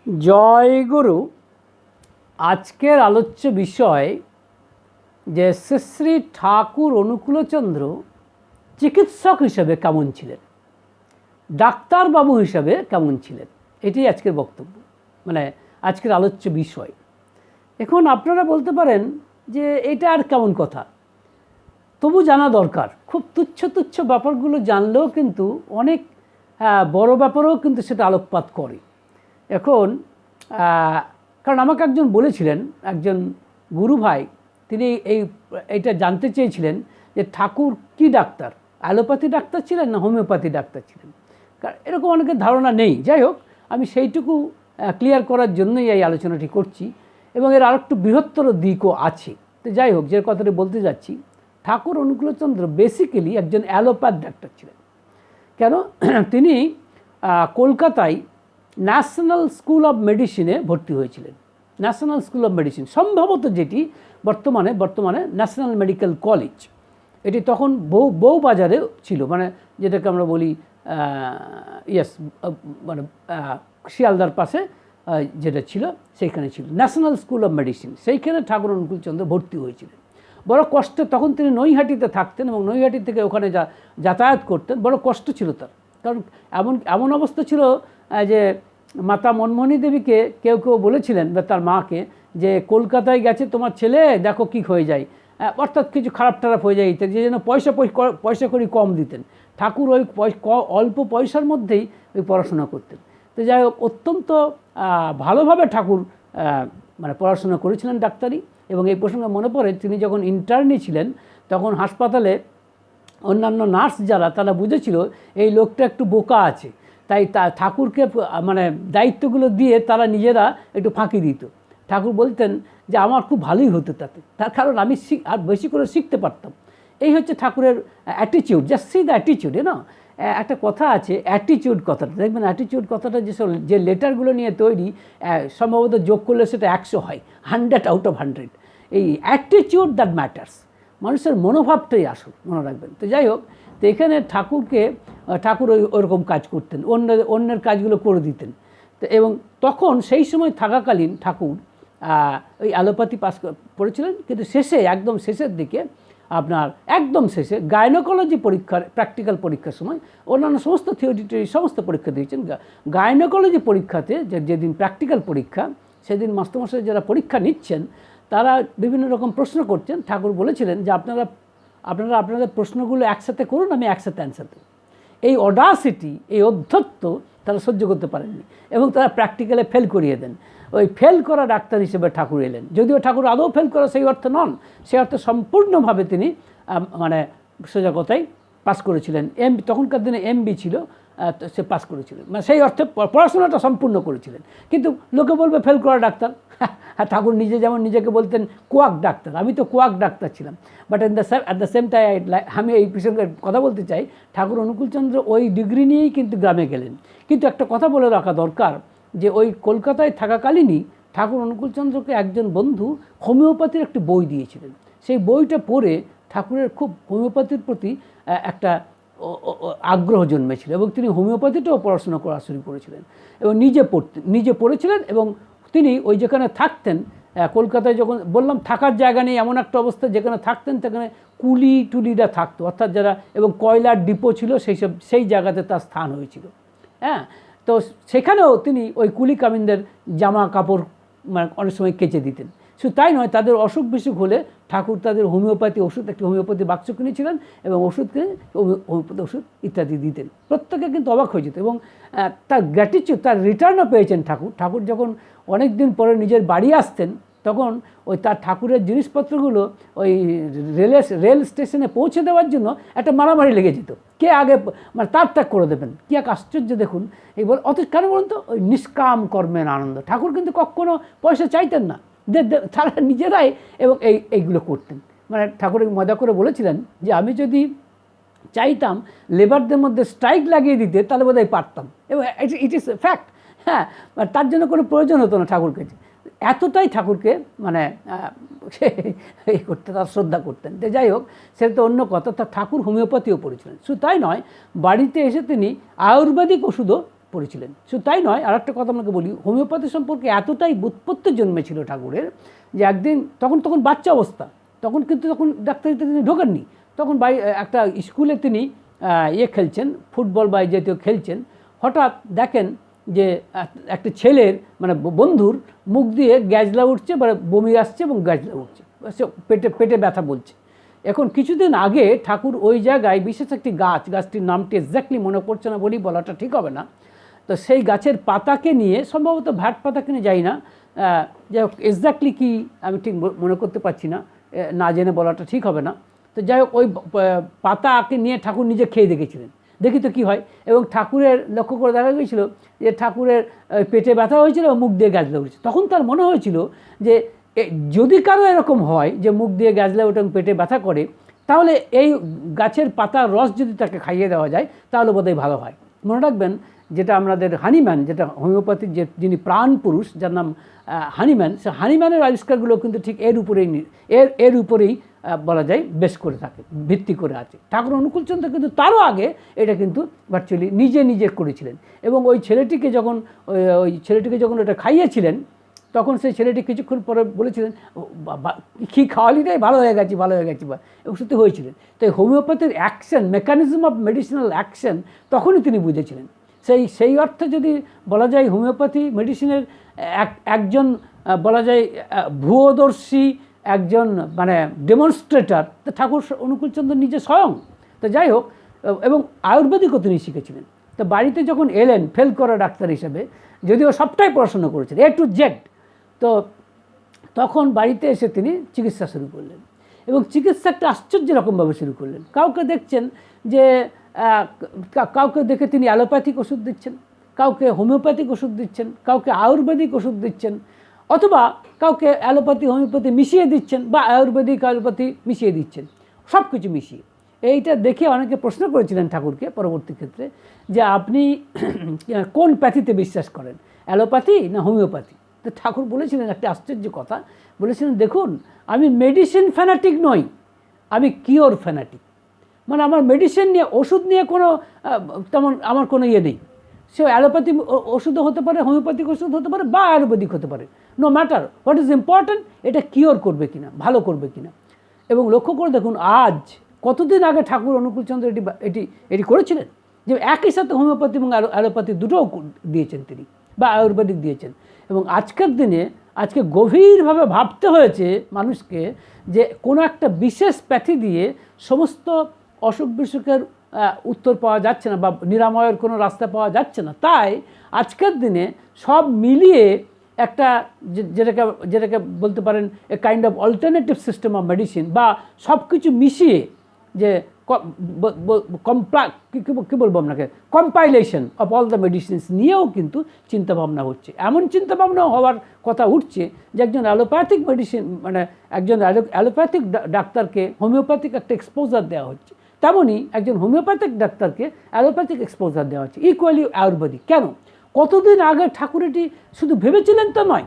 জয় গুরু। আজকের আলোচ্য বিষয় যে শ্রী ঠাকুর অনুকূলচন্দ্র চিকিৎসক হিসেবে কেমন ছিলেন, ডাক্তারবাবু হিসেবে কেমন ছিলেন, এটি আজকের বক্তব্য, মানে আজকের আলোচ্য বিষয়। এখন আপনারা বলতে পারেন যে এটা আর কেমন কথা, তবু জানা দরকার। খুব তুচ্ছ তুচ্ছ ব্যাপারগুলো জানলেও কিন্তু অনেক বড় ব্যাপারেও কিন্তু সেটা আলোকপাত করে। এখন কারণ আমাকে একজন বলেছিলেন, একজন গুরু ভাই, তিনি এইটা জানতে চেয়েছিলেন যে ঠাকুর কি ডাক্তার, অ্যালোপ্যাথি ডাক্তার ছিলেন না হোমিওপ্যাথি ডাক্তার ছিলেন। কারণ এরকম অনেকের ধারণা নেই। যাই হোক, আমি সেইটুকু ক্লিয়ার করার জন্যই এই আলোচনাটি করছি, এবং এর আরেকটু বৃহত্তর দিকও আছে। তো যাই হোক, যে কথাটি বলতে যাচ্ছি, ঠাকুর অনুকূলচন্দ্র বেসিক্যালি একজন অ্যালোপ্যাথ ডাক্তার ছিলেন। কেন? তিনি কলকাতায় ন্যাশনাল স্কুল অফ মেডিসিনে ভর্তি হয়েছিলেন। ন্যাশনাল স্কুল অফ মেডিসিন সম্ভবত যেটি বর্তমানে ন্যাশনাল মেডিকেল কলেজ, এটি তখন বউবাজারে ছিল, মানে যেটাকে আমরা বলি মানে শিয়ালদার পাশে যেটা ছিল সেইখানে ছিল ন্যাশনাল স্কুল অফ মেডিসিন। সেইখানে ঠাকুর অনুকূলচন্দ্র ভর্তি হয়েছিলেন। বড় কষ্ট, তখন তিনি নৈহাটিতে থাকতেন এবং নৈহাটি থেকে ওখানে যাতায়াত করতেন। বড় কষ্ট ছিল তার, কারণ এমন অবস্থা ছিল যে মাতা মনমোহিনী দেবীকে কেউ বলেছিলেন, বা তার মাকে, যে কলকাতায় গেছে তোমার ছেলে, দেখো কী হয়ে যায়, অর্থাৎ কিছু খারাপ হয়ে যায়, যে যেন পয়সা করি কম দিতেন। ঠাকুর ওই অল্প পয়সার মধ্যেই ওই পড়াশোনা করতেন। তো যাই হোক, অত্যন্ত ভালোভাবে ঠাকুর মানে পড়াশোনা করেছিলেন ডাক্তারি। এবং এই প্রসঙ্গে মনে পড়ে, তিনি যখন ইন্টার্নি ছিলেন তখন হাসপাতালে অন্যান্য নার্স যারা, তারা বুঝেছিল এই লোকটা একটু বোকা আছে, তাই ঠাকুরকে মানে দায়িত্বগুলো দিয়ে তারা নিজেরা একটু ফাঁকি দিত। ঠাকুর বলতেন যে আমার খুব ভালোই হতো তাতে, তার কারণ আমি আর বেশি করে শিখতে পারতাম। এই হচ্ছে ঠাকুরের attitude, just see the attitude. না, একটা কথা আছে অ্যাটিটিউড কথাটা, দেখবেন অ্যাটিটিউড কথাটা যে লেটারগুলো নিয়ে তৈরি, সম্ভবত যোগ করলে সেটা 100 হয়, 100 আউট অফ 100। এই অ্যাটিটিউড দ্যাট ম্যাটার্স, মানুষের মনোভাবটাই আসল, মনে রাখবেন। তো যাই হোক, তো এখানে ঠাকুর ওরকম কাজ করতেন, অন্যের কাজগুলো করে দিতেন। তো এবং তখন সেই সময় থাকাকালীন ঠাকুর ওই অ্যালোপ্যাথি পাস করেছিলেন, কিন্তু একদম শেষের দিকে, আপনার একদম শেষে গাইনোকোলজি পরীক্ষার প্র্যাকটিক্যাল পরীক্ষার সময়, অন্যান্য সমস্ত থিওরিটির সমস্ত পরীক্ষা দিয়েছেন, গাইনোকোলজি পরীক্ষাতে যেদিন প্র্যাকটিক্যাল পরীক্ষা, সেদিন মাস্টারমশাই যারা পরীক্ষা নিচ্ছেন তারা বিভিন্ন রকম প্রশ্ন করছেন। ঠাকুর বলেছিলেন যে আপনারা আপনাদের প্রশ্নগুলো একসাথে করুন, আমি একসাথে অ্যান্সার দেব। এই অডাসিটি, এই অধ্যত্ব তারা সহ্য করতে পারেননি, এবং তারা প্র্যাকটিক্যালে ফেল করিয়ে দেন। ওই ফেল করা ডাক্তার হিসেবে ঠাকুর এলেন। যদিও ঠাকুর আদৌ ফেল করা সেই অর্থে নন, সেই অর্থে সম্পূর্ণভাবে তিনি মানে সোজা কথাই পাস করেছিলেন। তখনকার দিনে এমবি ছিল, সে পাস করেছিলেন, মানে সেই অর্থে পড়াশোনাটা সম্পূর্ণ করেছিলেন। কিন্তু লোকে বলবে ফেল করা ডাক্তার। হ্যাঁ, ঠাকুর নিজে যেমন নিজেকে বলতেন কোয়াক ডাক্তার, আমি তো কোয়াক ডাক্তার ছিলাম। But at the same time আমি এই প্রসঙ্গে কথা বলতে চাই, ঠাকুর অনুকূলচন্দ্র ওই ডিগ্রি নিয়েই কিন্তু গ্রামে গেলেন। কিন্তু একটা কথা বলে রাখা দরকার, যে ওই কলকাতায় থাকাকালীনই ঠাকুর অনুকূলচন্দ্রকে একজন বন্ধু হোমিওপ্যাথির একটি বই দিয়েছিলেন। সেই বইটা পড়ে ঠাকুরের খুব হোমিওপ্যাথির প্রতি একটা আগ্রহ জন্মেছিল, এবং তিনি হোমিওপ্যাথিটাও পড়াশোনা করা শুরু করেছিলেন, এবং নিজে পড়েছিলেন। এবং তিনি ওই যেখানে থাকতেন, কলকাতায় যখন বললাম থাকার জায়গা নেই, এমন একটা অবস্থা, যেখানে থাকতেন সেখানে টুলিরা থাকতো, অর্থাৎ যারা, এবং কয়লার ডিপো ছিল, সেই জায়গাতে তার স্থান হয়েছিল। হ্যাঁ, তো সেখানেও তিনি ওই কুলি কামিনদের জামা কাপড় মানে অনেক সময় কেচে দিতেন। শুধু তাই নয়, তাদের অসুখ বিসুখ হলে ঠাকুর তাদের একটি হোমিওপ্যাথি বাক্স কিনেছিলেন, এবং ওষুধ কিনে হোমিওপ্যাথি ওষুধ ইত্যাদি দিতেন। প্রত্যেকে কিন্তু অবাক হয়ে যেত, এবং তার গ্র্যাটিটিউড, তার রিটার্নও পেয়েছেন ঠাকুর যখন অনেক দিন পরে নিজের বাড়ি আসতেন, তখন ওই তার ঠাকুরের জিনিসপত্রগুলো ওই রেল স্টেশনে পৌঁছে দেওয়ার জন্য একটা মারামারি লেগে যেত, কে আগে মানে তার করে দেবেন। কী এক আশ্চর্য দেখুন। এই কেন বলুন তো, ওই নিষ্কাম কর্মের আনন্দ। ঠাকুর কিন্তু কখনো পয়সা চাইতেন না, তারা নিজেরাই এবং এইগুলো করতেন। মানে ঠাকুর মজা করে বলেছিলেন যে আমি যদি চাইতাম লেবারদের মধ্যে স্ট্রাইক লাগিয়ে দিতে, তাহলে বোধহয় পারতাম, এবং ইট ইজ ফ্যাক্ট। হ্যাঁ, তার জন্য কোনো প্রয়োজন হতো না ঠাকুরকে। এতটাই ঠাকুরকে মানে তার শ্রদ্ধা করতেন। তো যাই হোক, সেটা তো অন্য কথা। তার ঠাকুর হোমিওপ্যাথিও পড়েছিলেন। শুধু তাই নয়, বাড়িতে এসে তিনি আয়ুর্বেদিক ওষুধও পড়েছিলেন। শুধু তাই নয়, আর একটা কথা আপনাকে বলি, হোমিওপ্যাথি সম্পর্কে এতটাই ব্যুৎপত্তি জন্মেছিল ঠাকুরের যে একদিন তখন বাচ্চা অবস্থা, তখন ডাক্তারিতে তিনি ঢোকেননি, তখন একটা স্কুলে তিনি খেলছেন, ফুটবল বা জাতীয় খেলছেন। হঠাৎ দেখেন যে একটা ছেলের মানে বন্ধুর মুখ দিয়ে গ্যাজলা উঠছে, মানে বমি আসছে এবং গ্যাজলা উঠছে, পেটে ব্যথা বলছে। এখন কিছুদিন আগে ঠাকুর ওই জায়গায় বিশেষ একটি গাছটির নামটি এক্স্যাক্টলি মনে পড়ছে না বলেই বলাটা ঠিক হবে না, তো সেই গাছের পাতাকে নিয়ে, সম্ভবত ভ্যাট পাতাকে নিয়ে যাই না, যাই হোক এক্স্যাক্টলি কী আমি ঠিক মনে করতে পারছি না, না জেনে বলাটা ঠিক হবে না। তো যাই হোক ওই পাতাকে নিয়ে ঠাকুর নিজে খেয়ে দেখেছিলেন, দেখি তো কী হয়। এবং ঠাকুরের লক্ষ্য করে দেখা গিয়েছিল যে ঠাকুরের পেটে ব্যথা হয়েছিল এবং মুখ দিয়ে গ্যাজলা উঠেছে। তখন তার মনে হয়েছিল যে যদি কারো এরকম হয় যে মুখ দিয়ে গ্যাজলা ওঠে এবং পেটে ব্যথা করে, তাহলে এই গাছের পাতার রস যদি তাকে খাইয়ে দেওয়া যায় তাহলে বোধহয় ভালো হয়। মনে রাখবেন, যেটা আমাদের হানিম্যান, যেটা হোমিওপ্যাথির যিনি প্রাণ পুরুষ, যার নাম হানিম্যান, সে হানিম্যানের আবিষ্কারগুলো কিন্তু ঠিক এর উপরেই বলা যায় বেশ করে থাকে, ভিত্তি করে আছে। ঠাকুর অনুকূলচন্দ্র কিন্তু তারও আগে এটা কিন্তু ভার্চুয়ালি নিজে করেছিলেন। এবং ওই ছেলেটিকে যখন ওটা খাইয়েছিলেন, তখন সেই ছেলেটি কিছুক্ষণ পরে বলেছিলেন, কী খাওয়ালি রে, ভালো হয়ে গেছি বা সত্যি হয়েছিলেন। তাই হোমিওপ্যাথির action, mechanism of medicinal action তখনই তিনি বুঝেছিলেন। সেই অর্থে যদি বলা যায় হোমিওপ্যাথি মেডিসিনের একজন বলা যায় ভূয়দর্শী, একজন মানে ডেমনস্ট্রেটর, তো ঠাকুর অনুকূলচন্দ্র নিজে স্বয়ং। তো যাই হোক, এবং আয়ুর্বেদিকও তিনি শিখেছিলেন। তো বাড়িতে যখন এলেন ফেল করা ডাক্তার হিসেবে, যদিও সবটাই পড়াশোনা করেছেন A to Z, তো তখন বাড়িতে এসে তিনি চিকিৎসা শুরু করলেন। এবং চিকিৎসা একটা আশ্চর্য রকমভাবে শুরু করলেন। কাউকে দেখছেন যে কাউকে দেখে তিনি অ্যালোপ্যাথিক ওষুধ দিচ্ছেন, কাউকে হোমিওপ্যাথিক ওষুধ দিচ্ছেন, কাউকে আয়ুর্বেদিক ওষুধ দিচ্ছেন, অথবা কাউকে অ্যালোপ্যাথি হোমিওপ্যাথি মিশিয়ে দিচ্ছেন, বা আয়ুর্বেদিক অ্যালোপ্যাথি মিশিয়ে দিচ্ছেন, সব কিছু মিশিয়ে। এইটা দেখে অনেকে প্রশ্ন করেছিলেন ঠাকুরকে পরবর্তী ক্ষেত্রে যে আপনি কোন প্যাথিতে বিশ্বাস করেন, অ্যালোপ্যাথি না হোমিওপ্যাথি? তো ঠাকুর বলেছিলেন একটা আশ্চর্য কথা, বলেছিলেন দেখুন, আমি মেডিসিন ফ্যানাটিক নই, আমি কিওর ফ্যানাটিক। মানে আমার মেডিসিন নিয়ে, ওষুধ নিয়ে তেমন আমার কোনো নেই। সে অ্যালোপ্যাথি ওষুধও হতে পারে, হোমিওপ্যাথিক ওষুধ হতে পারে, বা আয়ুর্বেদিক হতে পারে, no matter. What is important, এটা কিওর করবে কিনা, ভালো করবে কিনা। এবং লক্ষ্য করে দেখুন, আজ কতদিন আগে ঠাকুর অনুকূলচন্দ্র এটি করেছিলেন, যে একই সাথে হোমিওপ্যাথি এবং অ্যালোপ্যাথি দুটোও দিয়েছেন তিনি, বা আয়ুর্বেদিক দিয়েছেন। এবং আজকের দিনে আজকে গভীরভাবে ভাবতে হয়েছে মানুষকে যে কোনো একটা বিশেষ প্যাথি দিয়ে সমস্ত অসুখ বিসুখের উত্তর পাওয়া যাচ্ছে না, বা নিরাময়ের কোনো রাস্তা পাওয়া যাচ্ছে না। তাই আজকের দিনে সব মিলিয়ে একটা যেটাকে বলতে পারেন a kind of alternative system of medicine, বা সব কিছু মিশিয়ে যে কী বলবো আপনাকে, compilation of all the medicines নিয়েও কিন্তু চিন্তাভাবনা হচ্ছে। এমন চিন্তাভাবনা হওয়ার কথা উঠছে যে একজন অ্যালোপ্যাথিক মেডিসিন, মানে একজন অ্যালোপ্যাথিক ডাক্তারকে হোমিওপ্যাথিক একটা এক্সপোজার দেওয়া হচ্ছে, তেমনই একজন হোমিওপ্যাথিক ডাক্তারকে অ্যালোপ্যাথিক এক্সপোজার দেওয়া হচ্ছে, ইকুয়ালি আয়ুর্বেদিক। কেন? কতদিন আগে ঠাকুর এটি শুধু ভেবেছিলেন তা নয়,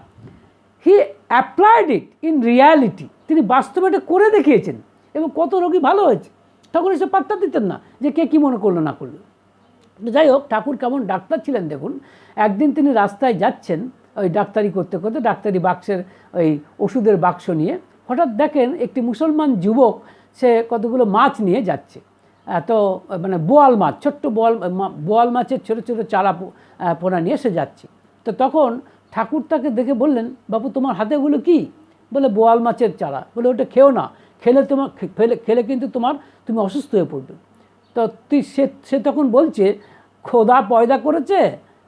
হি অ্যাপ্লাইড ইট ইন রিয়ালিটি। তিনি বাস্তবে এটা করে দেখিয়েছেন, এবং কত রোগী ভালো হয়েছে। ঠাকুর এসে পাত্তা দিতেন না যে কে কী মনে করলো না করলো। যাই হোক, ঠাকুর কেমন ডাক্তার ছিলেন দেখুন। একদিন তিনি রাস্তায় যাচ্ছেন ওই ডাক্তারি করতে করতে, ডাক্তারি বাক্সের ওই ওষুধের বাক্স নিয়ে, হঠাৎ দেখেন একটি মুসলমান যুবক সে কতগুলো মাছ নিয়ে যাচ্ছে। তো মানে বোয়াল মাছ, ছোট্ট বোয়াল মাছের ছোটো ছোটো চারা পোনা নিয়ে সে যাচ্ছে। তো তখন ঠাকুর তাকে দেখে বললেন, বাবু তোমার হাতেগুলো কি? বলে বোয়াল মাছের চারা। বলে ওটা খেও না, খেলে কিন্তু তুমি অসুস্থ হয়ে পড়বে। তো সে তখন বলছে, খোদা পয়দা করেছে,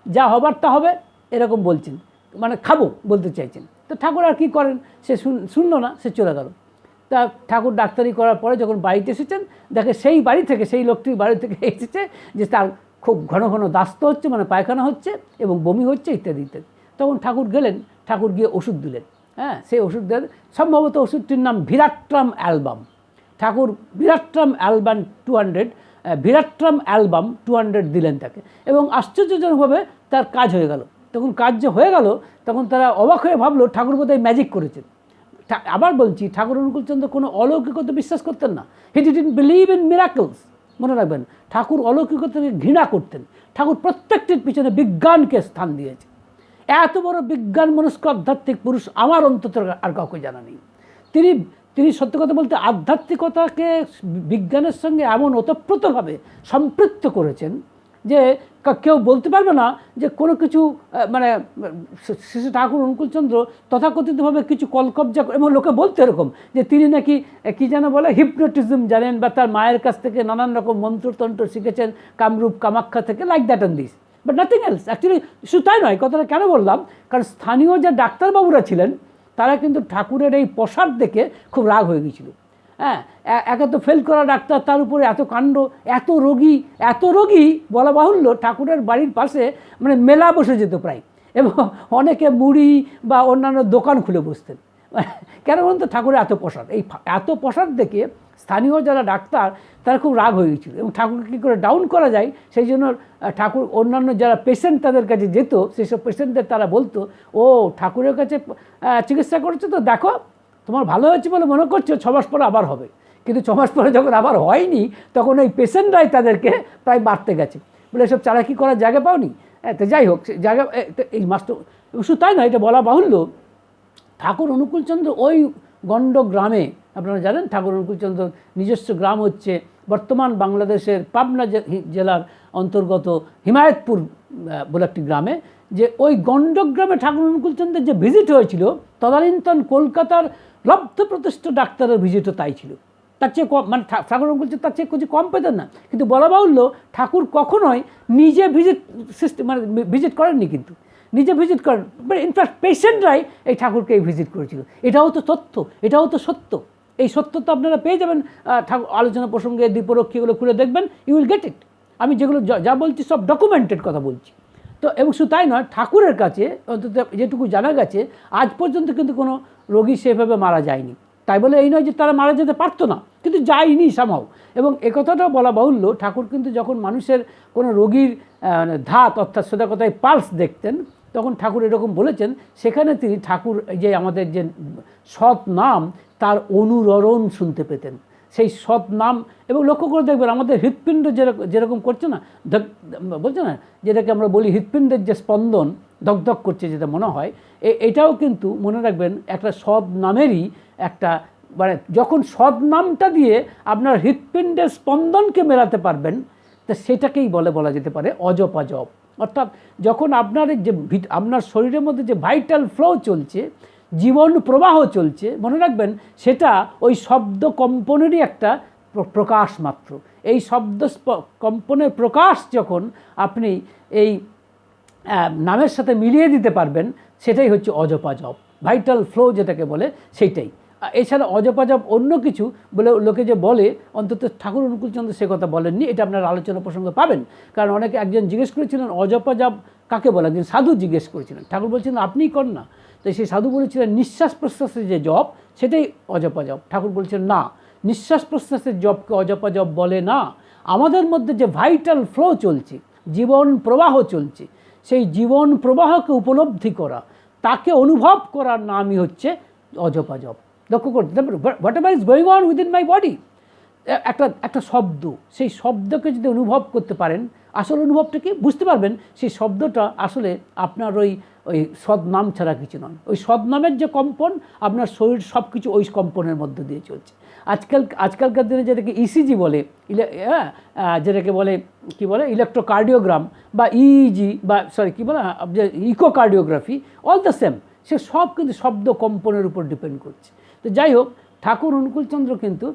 যা হবার তা হবে, এরকম বলছেন, মানে খাবো বলতে চাইছেন। তো ঠাকুর আর কী করেন, সে শুনলো না, সে চলে গেল। তা ঠাকুর ডাক্তারি করার পরে যখন বাড়িতে এসেছেন, দেখে সেই লোকটির বাড়ি থেকে এসেছে যে তার খুব ঘন ঘন দাস্ত হচ্ছে, মানে পায়খানা হচ্ছে এবং বমি হচ্ছে ইত্যাদি ইত্যাদি। তখন ঠাকুর গেলেন, ঠাকুর গিয়ে ওষুধ দিলেন। হ্যাঁ, সেই ওষুধ দেন, সম্ভবত ওষুধটির নাম ভিরাট্রাম অ্যালবাম। ঠাকুর ভিরাট্রাম অ্যালবাম 200 দিলেন তাকে, এবং আশ্চর্যজনকভাবে তার কাজ হয়ে গেল। তখন কাজ যে হয়ে গেল, তখন তারা অবাক হয়ে ভাবলো ঠাকুর বোধহয় ম্যাজিক করেছেন। আবার বলছি, ঠাকুর অনুকূলচন্দ্র কোনো অলৌকিকতা বিশ্বাস করতেন না। He didn't believe in miracles, মনে রাখবেন, ঠাকুর অলৌকিকতাকে ঘৃণা করতেন। ঠাকুর প্রত্যেকটির পিছনে বিজ্ঞানকে স্থান দিয়েছে। এত বড় বিজ্ঞান মনস্ক আধ্যাত্মিক পুরুষ আমার অন্তত আর কাউকে জানা নেই। তিনি তিনি সত্য কথা বলতে আধ্যাত্মিকতাকে বিজ্ঞানের সঙ্গে এমন ওতপ্রোতভাবে সম্পৃক্ত করেছেন যে কেউ বলতে পারবে না যে কোনো কিছু মানে শ্রী ঠাকুর অনুকূলচন্দ্র তথাকথিতভাবে কিছু কলকবজা, এবং লোকে বলতে এরকম যে তিনি নাকি কি যেন বলে হিপনোটিজম জানেন, বা তার মায়ের কাছ থেকে নানান রকম মন্ত্রতন্ত্র শিখেছেন কামরূপ কামাখ্যা থেকে, like that and this, but nothing else. Actually শুধু তাই নয়, কথাটা কেন বললাম, কারণ স্থানীয় যে ডাক্তারবাবুরা ছিলেন তারা কিন্তু ঠাকুরের এই প্রসাদ দেখে খুব রাগ হয়ে গিয়েছিল। হ্যাঁ, একে তো ফেল করা ডাক্তার, তার উপরে এত কাণ্ড, এত রোগী বলা বাহুল্য, ঠাকুরের বাড়ির পাশে মানে মেলা বসে যেত প্রায়, এবং অনেকে মুড়ি বা অন্যান্য দোকান খুলে বসতেন। কেন বলুন তো, ঠাকুরের এত প্রসাদ, এই এত প্রসাদ দেখে স্থানীয় যারা ডাক্তার তারা খুব রাগ হয়ে গেছিল, এবং ঠাকুরকে কী করে ডাউন করা যায় সেই জন্য ঠাকুর অন্যান্য যারা পেশেন্ট তাদের কাছে যেত, সেসব পেশেন্টদের তারা বলতো, ও ঠাকুরের কাছে চিকিৎসা করেছে তো দেখো তোমার ভালো হয়েছে বলে মনে করছো, 6 মাস পরে আবার হবে। কিন্তু 6 মাস পরে যখন আবার হয়নি, তখন ওই পেশেন্টরাই তাদেরকে প্রায় মারতে গেছে বলে এসব চালাকি করার জায়গা পাওনি। তো যাই হোক, জায়গা এই মাস্টার শুধু তাই না, এটা বলা বাহুল্য, ঠাকুর অনুকূলচন্দ্র ওই গণ্ড গ্রামে, আপনারা জানেন ঠাকুর অনুকূলচন্দ্র নিজস্ব গ্রাম হচ্ছে বর্তমান বাংলাদেশের পাবনা জেলার অন্তর্গত হিমায়তপুর বলে একটি গ্রামে, যে ওই গণ্ডগ্রামে ঠাকুর অনুকূলচন্দ্রের যে ভিজিট হয়েছিল, তদানীন্তন কলকাতার লব্ধ প্রতিষ্ঠ ডাক্তারের ভিজিটও তাই ছিল। তার চেয়ে কম, মানে ঠাকুর অনুকূলচন্দ্র তার চেয়ে কিছু কম পেতেন না। কিন্তু বলা বাহুল্য, ঠাকুর কখনোই নিজে ভিজিট করেননি, কিন্তু নিজে ভিজিট করেন, ইনফ্যাক্ট পেশেন্টরাই এই ঠাকুরকে ভিজিট করেছিল। এটাও তো তথ্য, এটাও তো সত্য। এই সত্য তো আপনারা পেয়ে যাবেন ঠাকুর আলোচনা প্রসঙ্গে, দ্বীপরক্ষীগুলো খুলে দেখবেন, ইউ উইল গেট ইট। আমি যেগুলো যা বলছি সব ডকুমেন্টেড কথা বলছি। তো এবং শুধু তাই নয়, ঠাকুরের কাছে অন্তত যেটুকু জানা গেছে আজ পর্যন্ত কিন্তু কোনো রোগী সেভাবে মারা যায়নি। তাই বলে এই নয় যে তারা মারা যেতে পারতো না, কিন্তু যায়নি সামাও। এবং একথাটাও বলা বাহুল্য, ঠাকুর কিন্তু যখন মানুষের কোনো রোগীর ধাত অর্থাৎ সোজা কথায় পালস দেখতেন, তখন ঠাকুর এরকম বলেছেন, সেখানে তিনি ঠাকুর যে আমাদের যে সৎ নাম তার অনুরণন শুনতে পেতেন। সেই সৎ নাম, এবং লক্ষ্য করে দেখবেন আমাদের হৃৎপিণ্ড যেরকম করছে না, বলছে না যেটাকে আমরা বলি হৃৎপিণ্ডের যে স্পন্দন ধকধক করছে যেটা মনে হয়, এটাও কিন্তু মনে রাখবেন একটা সৎ নামেরই একটা, মানে যখন সৎ নামটা দিয়ে আপনার হৃৎপিণ্ডের স্পন্দনকে মেলাতে পারবেন, তা সেটাকেই বলা যেতে পারে অজপাজপ। অর্থাৎ যখন আপনার শরীরের মধ্যে যে ভাইটাল ফ্লো চলছে, জীবন প্রবাহ চলছে, মনে রাখবেন সেটা ওই শব্দ কম্পনেরই একটা প্রকাশ মাত্র। এই শব্দ কম্পনের প্রকাশ যখন আপনি এই নামের সাথে মিলিয়ে দিতে পারবেন, সেটাই হচ্ছে অজপাজপ, ভাইটাল ফ্লো যেটাকে বলে সেইটাই। এছাড়া অজপাজপ অন্য কিছু বলে লোকে যে বলে, অন্তত ঠাকুর অনুকূলচন্দ্র সে কথা বলেননি। এটা আপনার আলোচনা প্রসঙ্গে পাবেন, কারণ অনেকে একজন জিজ্ঞেস করেছিলেন অজপাজপ কাকে বলে, একজন সাধু জিজ্ঞেস করেছিলেন। ঠাকুর বলছিলেন আপনিই কর না। তো সেই সাধু বলেছিলেন নিঃশ্বাস প্রশ্বাসের যে জপ সেটাই অজপাজপ। ঠাকুর বলছেন না, নিঃশ্বাস প্রশ্বাসের জপকে অজপাজপ বলে না। আমাদের মধ্যে যে ভাইটাল ফ্লো চলছে, জীবন প্রবাহ চলছে, সেই জীবন প্রবাহকে উপলব্ধি করা, তাকে অনুভব করার নামই হচ্ছে অজপাজপ। লক্ষ্য করতে what ever is going on within my body, একটা শব্দ, সেই শব্দকে যদি অনুভব করতে পারেন, আসল অনুভবটা কি বুঝতে পারবেন, সেই শব্দটা আসলে আপনার ওই সদনাম ছাড়া কিছু নয়। ওই সদনামের যে কম্পন, আপনার শরীর সব কিছু ওই কম্পনের মধ্যে দিয়ে চলছে। আজকালকার দিনে যেটাকে ইসিজি বলে, যেটাকে বলে কি বলে ইলেকট্রোকার্ডিওগ্রাম বা ইইজি বা কি বলে যে ইকোকার্ডিওগ্রাফি, অল দ্য সেম, সে সব কিন্তু শব্দ কম্পনের উপর ডিপেন্ড করছে। তো যাই হোক, ঠাকুর অনুকূলচন্দ্র কিন্তু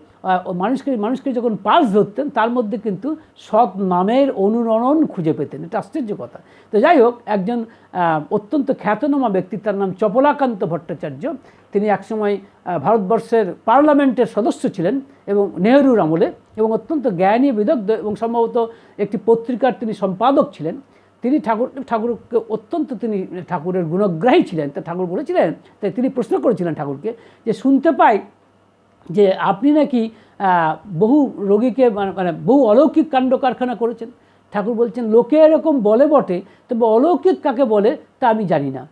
মানুষকে যখন পালস ধরতেন, তার মধ্যে কিন্তু সৎ নামের অনুরণন খুঁজে পেতেন। এটা আশ্চর্য কথা। তো যাই হোক, একজন অত্যন্ত খ্যাতনামা ব্যক্তি, তার নাম চপলাকান্ত ভট্টাচার্য। তিনি একসময় ভারতবর্ষের পার্লামেন্টের সদস্য ছিলেন এবং নেহরুর আমলে, এবং অত্যন্ত জ্ঞানী বিদগ্ধ, এবং সম্ভবত একটি পত্রিকার তিনি সম্পাদক ছিলেন। তিনি ঠাকুরকে অত্যন্ত ঠাকুরের গুণগ্রাহী ছিলেন। তা ঠাকুর বলেছিলেন, তাই তিনি প্রশ্ন করেছিলেন ঠাকুরকে যে শুনতে পাই যে আপনি নাকি বহু রোগীকে মানে বহু অলৌকিক কাণ্ড কারখানা করেছেন। ঠাকুর বলছেন লোকে এরকম বলে বটে, তবে অলৌকিক কাকে বলে তা আমি জানি না।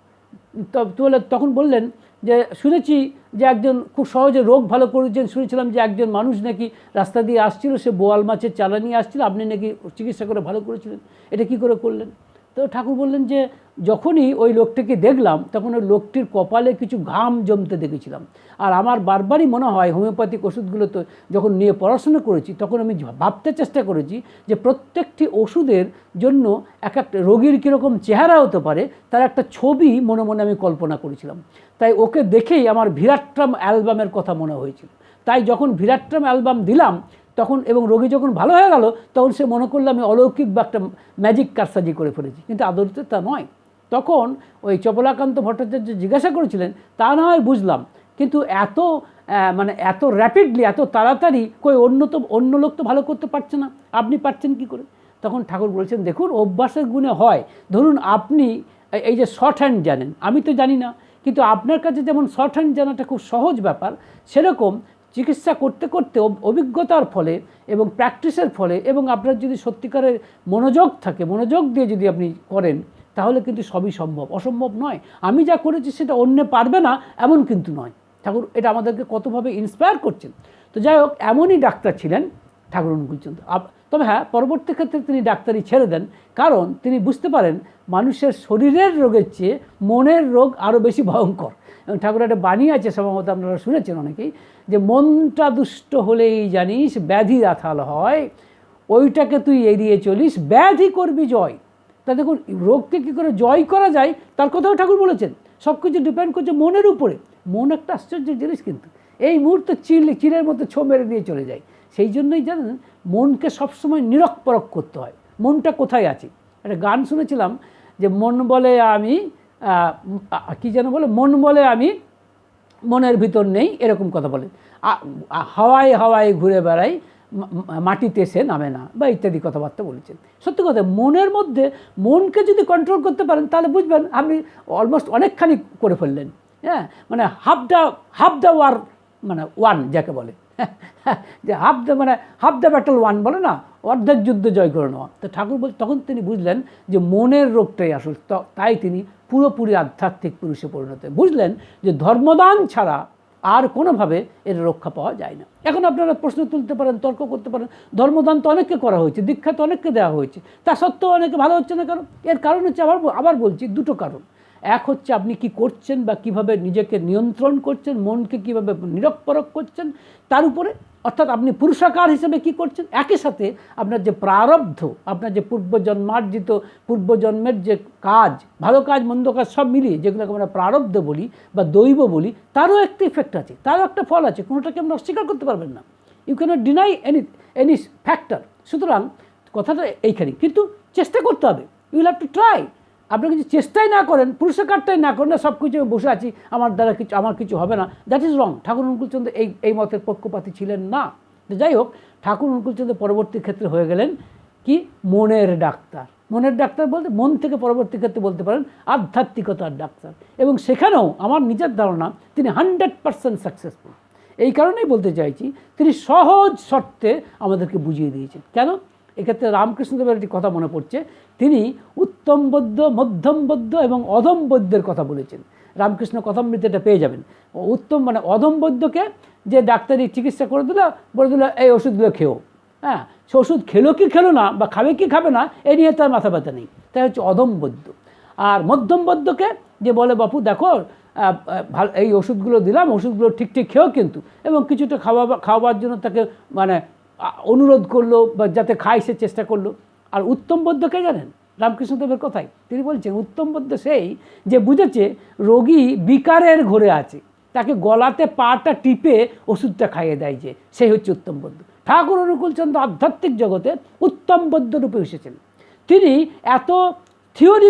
তখন বললেন যে শুনেছি যে একজন খুব সহজে রোগ ভালো করেছেন, শুনেছিলাম যে একজন মানুষ নাকি রাস্তা দিয়ে আসছিল, সে বোয়াল মাছের চালা নিয়ে আসছিল, আপনি নাকি চিকিৎসা করে ভালো করেছিলেন, এটা কি করে করলেন? তো ঠাকুর বললেন যে যখনই ওই লোকটিকে দেখলাম তখন ওই লোকটির কপালে কিছু ঘাম জমতে দেখেছিলাম। আর আমার বারবারই মনে হয় হোমিওপ্যাথিক ওষুধগুলো তো যখন নিয়ে পড়াশোনা করেছি তখন আমি ভাবতে চেষ্টা করেছি যে প্রত্যেকটি ওষুধের জন্য এক একটা রোগীর কীরকম চেহারা হতে পারে তার একটা ছবি মনে মনে আমি কল্পনা করেছিলাম। তাই ওকে দেখেই আমার ভিরাট্রাম অ্যালবামের কথা মনে হয়েছিল। তাই যখন ভিরাট্রাম অ্যালবাম দিলাম তখন এবং রোগী যখন ভালো হয়ে গেল তখন সে মনে করলো আমি অলৌকিক বা একটা ম্যাজিক কারসাজি করে ফেলেছি, কিন্তু আদতে তা নয়। তখন ওই চপলাকান্ত ভট্টাচার্য জিজ্ঞাসা করেছিলেন, তা না হয় বুঝলাম, কিন্তু এত র্যাপিডলি, এত তাড়াতাড়ি অন্য লোক তো ভালো করতে পারছে না, আপনি পারছেন কি করে? তখন ঠাকুর বলছেন, দেখুন অভ্যাসের গুণে হয়। ধরুন আপনি এই যে শর্ট হ্যান্ড জানেন, আমি তো জানি না, কিন্তু আপনার কাছে যেমন শর্ট হ্যান্ড জানাটা খুব সহজ ব্যাপার, সেরকম চিকিৎসা করতে করতে অভিজ্ঞতার ফলে এবং প্র্যাকটিসের ফলে এবং আপনার যদি সত্যিকারের মনোযোগ থাকে, মনোযোগ দিয়ে যদি আপনি করেন তাহলে কিন্তু সবই সম্ভব, অসম্ভব নয়। আমি যা করেছি সেটা অন্য পারবে না এমন কিন্তু নয়। ঠাকুর এটা আমাদেরকে কতভাবে ইন্সপায়ার করছেন। তো যাই হোক, এমনই ডাক্তার ছিলেন ঠাকুর অনুকূলচন্দ্র। তবে হ্যাঁ, পরবর্তী ক্ষেত্রে তিনি ডাক্তারি ছেড়ে দেন, কারণ তিনি বুঝতে পারেন মানুষের শরীরের রোগের চেয়ে মনের রোগ আরও বেশি ভয়ঙ্কর। এবং ঠাকুর একটা বাণী আছে, সম্ভবত আপনারা শুনেছেন অনেকেই, যে মনটা দুষ্ট হলেই জানিস ব্যাধি রাথাল হয়, ওইটাকে তুই এড়িয়ে চলিস ব্যাধি করবি জয়। তা দেখুন, রোগকে কী করে জয় করা যায় তার কথাও ঠাকুর বলেছেন। সব কিছু ডিপেন্ড করছে মনের উপরে। মন একটা আশ্চর্য জিনিস, কিন্তু এই মুহূর্তে চিলের মতো ছো মেরে দিয়ে চলে যায়। সেই জন্যই জানেন মনকে সবসময় নিরক্ষপরক করতে হয়, মনটা কোথায় আছে। একটা গান শুনেছিলাম যে মন বলে আমি কী যেন বলে, মন বলে আমি মনের ভিতর নেই, এরকম কথা বলে, হাওয়ায় হাওয়ায় ঘুরে বেড়াই মাটিতে সে নামে না, বা ইত্যাদি কথাবার্তা বলেছেন। সত্যি কথা, মনের মধ্যে মনকে যদি কন্ট্রোল করতে পারেন তাহলে বুঝবেন আপনি অলমোস্ট অনেকখানি করে ফেললেন। হ্যাঁ, মানে হাফ দ্য ওয়ার, মানে ওয়ান যাকে বলে, যে হাফ দ্য ব্যাটল ওয়ান বলে না, অর্ধেক যুদ্ধ জয় করে নেওয়া। তো ঠাকুর তখন তিনি বুঝলেন যে মনের রোগটাই আসল। তাই তিনি পুরোপুরি আধ্যাত্মিক পুরুষে পরিণত বুঝলেন যে ধর্মদান ছাড়া আর কোনোভাবে এর রক্ষা পাওয়া যায় না। এখন আপনারা প্রশ্ন তুলতে পারেন, তর্ক করতে পারেন, ধর্মদান তো অনেককে করা হয়েছে, দীক্ষা তো অনেককে দেওয়া হয়েছে, তা সত্ত্বেও অনেকে ভালো হচ্ছে না। কারণ এর কারণ হচ্ছে, আবার বলছি, দুটো কারণ। এক হচ্ছে আপনি কি করছেন বা কিভাবে নিজেকে নিয়ন্ত্রণ করছেন, মনকে কিভাবে নিরক্ষপরক করছেন, তার উপরে, অর্থাৎ আপনি পুরুষাকার হিসেবে কি করছেন। একই সাথে আপনার যে প্রারব্ধ, আপনার যে পূর্বজন্মার্জিত, পূর্বজন্মের যে কাজ, ভালো কাজ মন্দ কাজ সব মিলিয়ে যেগুলোকে আমরা প্রারব্ধ বলি বা দৈব বলি, তারও একটা ইফেক্ট আছে, তারও একটা ফল আছে, কোনোটাকে আমরা অস্বীকার করতে পারবেন না। You cannot deny any factor. সুতরাং কথাটা এইখানে, কিন্তু চেষ্টা করতে হবে, you will have to try. আপনি কিছু চেষ্টাই না করেন, পুরুষাকারটাই না করেন, না সব কিছু বসে আছি, আমার কিছু হবে না, দ্যাট ইজ রং। ঠাকুর অনুকূলচন্দ্র এই মতের পক্ষপাতী ছিলেন না। যাই হোক, ঠাকুর অনুকূলচন্দ্র পরবর্তী ক্ষেত্রে হয়ে গেলেন কি, মনের ডাক্তার। মনের ডাক্তার বলতে মন থেকে পরবর্তী ক্ষেত্রে বলতে পারেন আধ্যাত্মিকতার ডাক্তার। এবং সেখানেও আমার নিজের ধারণা তিনি 100% সাকসেসফুল। এই কারণেই বলতে চাইছি, তিনি সহজ শর্তে আমাদেরকে বুঝিয়ে দিয়েছেন। কেন? এক্ষেত্রে রামকৃষ্ণদেবের একটি কথা মনে পড়ছে, তিনি উত্তম বৌদ্ধ, মধ্যম বৌদ্ধ এবং অধম বৌদ্ধের কথা বলেছেন। রামকৃষ্ণ কথামৃতে এটা পেয়ে যাবেন। উত্তম মানে অধম বৌদ্ধকে যে ডাক্তারি চিকিৎসা করে দিল, বলে দিল এই ওষুধগুলো খেও। হ্যাঁ, সে ওষুধ খেলো কি খেলো না, বা খাবে কি খাবে না, এ নিয়ে তার মাথা ব্যথা নেই, তাই হচ্ছে অধম বৌদ্ধ। আর মধ্যম বৌদ্ধকে যে বলে, বাপু দেখো ভালো এই ওষুধগুলো দিলাম, ওষুধগুলো ঠিক খেও কিন্তু, এবং কিছুটা খাওয়াবার জন্য তাকে মানে অনুরোধ করলো, বা যাতে খায় সে চেষ্টা করলো। আর উত্তম বৌদ্ধকে জানেন রামকৃষ্ণদেবের কথাই তিনি বলছেন, উত্তম বৌদ্ধ সেই যে বুঝেছে রোগী বিকারের ঘরে আছে, তাকে গলাতে পাটা টিপে ওষুধটা খাইয়ে দেয়, যে সেই হচ্ছে উত্তম বৌদ্ধ। ঠাকুর অনুকূলচন্দ্র আধ্যাত্মিক জগতে উত্তম বৌদ্ধ রূপে এসেছেন। তিনি এত থিওরি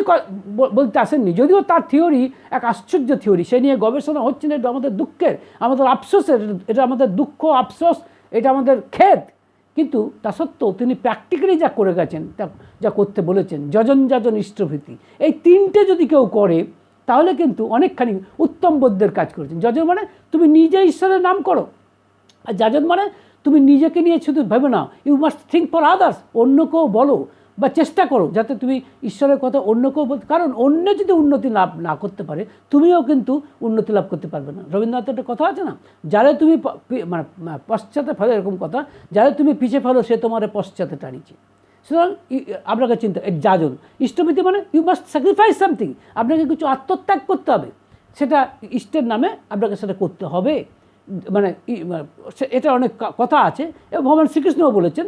বলতে আসেননি, যদিও তার থিওরি এক আশ্চর্য থিওরি, সে নিয়ে গবেষণা হচ্ছে না, এটা আমাদের দুঃখের, আমাদের আফসোসের, এটা আমাদের দুঃখ, আফসোস, এটা আমাদের খেদ। কিন্তু তা সত্ত্বেও তিনি প্র্যাকটিক্যালি যা করে গেছেন, যা করতে বলেছেন, যজন যাজন ইষ্টভৃতি, এই তিনটে যদি কেউ করে তাহলে কিন্তু অনেকখানি উত্তম বৌদ্ধের কাজ করেছেন। যজন মানে তুমি নিজে ঈশ্বরের নাম করো, আর যাজন মানে তুমি নিজেকে নিয়ে শুধু ভেবে নাও, you must think for others, অন্য কেউ বলো, বা চেষ্টা করো যাতে তুমি ঈশ্বরের কথা অন্য কেউ বলতে, কারণ অন্য যদি উন্নতি লাভ না করতে পারে তুমিও কিন্তু উন্নতি লাভ করতে পারবে না। রবীন্দ্রনাথের একটা কথা আছে না, যারা তুমি মানে পশ্চাতে ফেলো, এরকম কথা, যারা তুমি পিছিয়ে ফেলো সে তোমার পশ্চাতে টানিয়েছে। সুতরাং আপনাকে চিন্তা যাজন ইষ্টভীতি মানে ইউ মাস্ট স্যাক্রিফাইস সামথিং, আপনাকে কিছু আত্মত্যাগ করতে হবে, সেটা ইষ্টের নামে আপনাকে সেটা করতে হবে। মানে এটা অনেক কথা আছে এবং ভগবান শ্রীকৃষ্ণও বলেছেন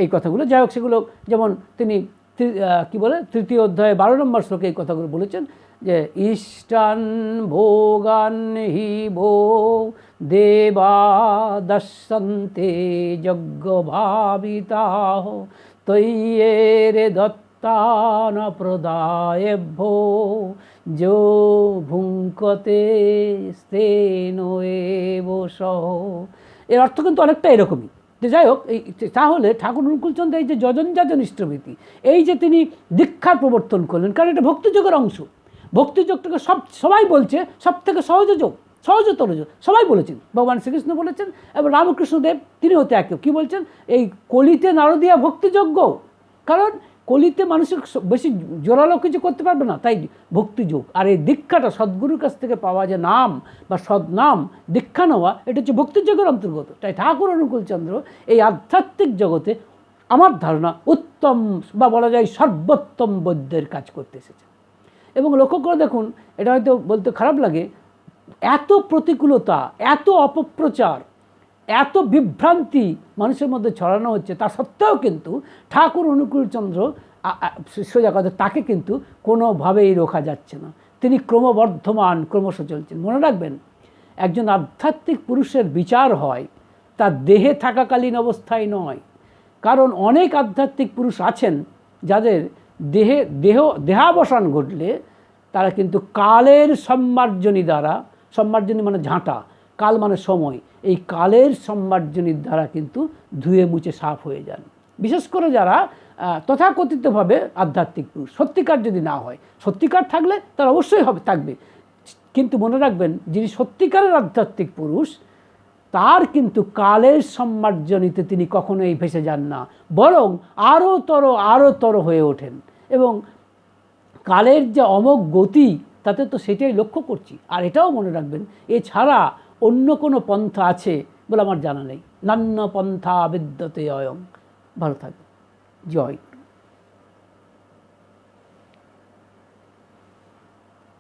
এই কথাগুলো। যাই হোক, সেগুলো যেমন তিনি কি বলে 3য় অধ্যায়ে 12 নম্বর শ্লোকে এই কথাগুলো বলেছেন যে ইষ্টান ভোগান হি ভো দেবা দর্শন্তে যজ্ঞ ভাবিতাহ তৈয়েরে দত্তান প্রদায়েভ্যো যো ভুঙ্কতে স্তেন এব সহ। এর অর্থ কিন্তু অনেকটা এরকমই। যে যাই হোক, এই তাহলে ঠাকুর অনুকূলচন্দ্র এই যে যজন যাজন ইষ্টভীতি, এই যে তিনি দীক্ষার প্রবর্তন করলেন, কারণ এটা ভক্তিযোগের অংশ। ভক্তিযোগটাকে সবাই বলছে সব থেকে সহজযোগ, সহজতর যোগ, সবাই বলেছেন, ভগবান শ্রীকৃষ্ণ বলেছেন এবং রামকৃষ্ণদেব তিনিও তো একই কী বলছেন, এই কলিতে নারদীয়া ভক্তিযোগ্য। কারণ কলিতে মানুষের বেশি জোরালো কিছু করতে পারবে না, তাই ভক্তিযোগ। আর এই দীক্ষাটা সদ্গুরুর কাছ থেকে পাওয়া যে নাম বা সদ্নাম দীক্ষা নেওয়া, এটা হচ্ছে ভক্তিযোগের অন্তর্গত। তাই ঠাকুর অনুকূলচন্দ্র এই আধ্যাত্মিক জগতে আমার ধারণা উত্তম বা বলা যায় সর্বোত্তম বৈদ্যের কাজ করতে এসেছে। এবং লক্ষ্য করে দেখুন, এটা হয়তো বলতে খারাপ লাগে, এত প্রতিকূলতা, এত অপপ্রচার, এত বিভ্রান্তি মানুষের মধ্যে ছড়ানো হচ্ছে, তা সত্ত্বেও কিন্তু ঠাকুর অনুকূলচন্দ্র সোজা কথা, তাকে কিন্তু কোনোভাবেই রোখা যাচ্ছে না। তিনি ক্রমবর্ধমান, ক্রমশ চলছেন। মনে রাখবেন, একজন আধ্যাত্মিক পুরুষের বিচার হয় তার দেহে থাকাকালীন অবস্থায় নয়। কারণ অনেক আধ্যাত্মিক পুরুষ আছেন যাদের দেহাবসান ঘটলে তারা কিন্তু কালের সম্মার্জনী দ্বারা, সম্মার্জনী মানে ঝাঁটা, কাল মানে সময়, এই কালের সম্মার্জনীর দ্বারা কিন্তু ধুয়ে মুছে সাফ হয়ে যান। বিশেষ করে যারা তথাকথিতভাবে আধ্যাত্মিক পুরুষ, সত্যিকার যদি না হয়, সত্যিকার থাকলে তারা অবশ্যই থাকবে, কিন্তু মনে রাখবেন যিনি সত্যিকারের আধ্যাত্মিক পুরুষ তার কিন্তু কালের সম্মার্জনীতে তিনি কখনোই ভেসে যান না, বরং আরও তর হয়ে ওঠেন। এবং কালের যে অমোঘ গতি, তাতে তো সেটাই লক্ষ্য করছি। আর এটাও মনে রাখবেন, এছাড়া অন্য কোনো পন্থা আছে বলে আমার জানা নেই। নান্য পন্থা বিদ্যতে অয়ং। ভালো থাকবে। জয়।